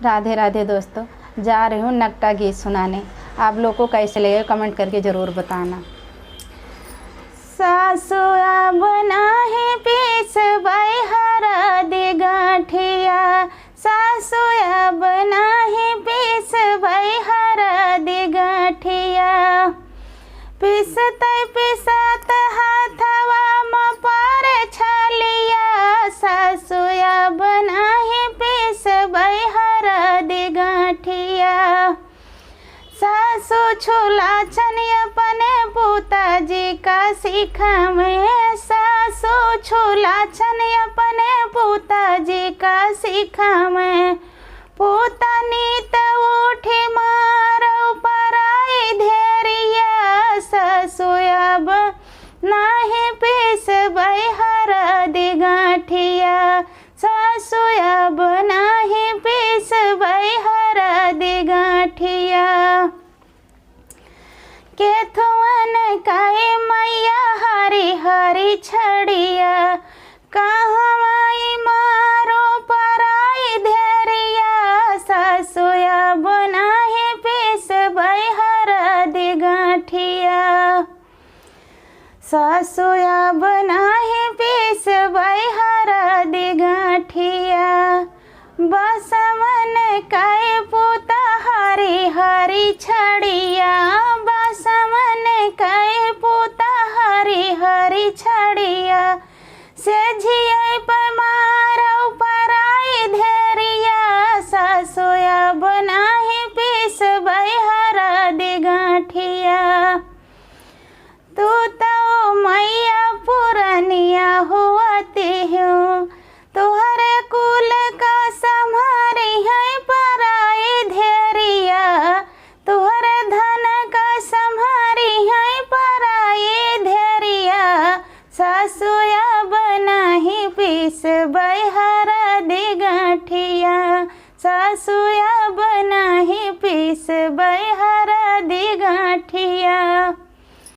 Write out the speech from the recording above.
राधे राधे दोस्तों, जा रही हूँ नकटा गीत सुनाने। आप लोग को कैसे लगे कमेंट करके ज़रूर बताना। सासु अब नाही पीसबै हरदी गाँठिया, सासु अब नाही पीसबै हरदी गाँठिया। पिसतै पिसत हाथवा म पर छलिया, सासु अब नाही पीसबै हरदी गाँठिया। सासु छोला चने अपने पिताजी का सिखावे, सासु छोला चने अपने पिताजी का सिखावे। पोतानी त उठी मारो पराई धेरिया, सासु अब नाही पीसबै हरदी गाँठिया, सासु अब नाही पीसबै हरदी गाँठिया। केथुअन काए मैया हरी हरी छड़िया, कहवाई मारो पराई धेरिया, सासु अब नाही पीसबै हरदी गाँठिया, सासु अब नाही पीसबै हरदी गाँठिया। बसमन काए पोता हरी हरी छड़िया, बसमन काए पोता हरी हरी छड़िया। से झियै पर मारौ पराई धेरिया, सासु अब नाही पीसबै हरदी गाँठिया। तू तो मैया पुरनिया होती हूँ, तुहरे कुल का संहारी है पराई धेरिया, तुहरे धन का संहारी है पराई धेरिया। सासु अब नाही पीसबै हरदी गाँठिया, सासु अब नाही पीसबै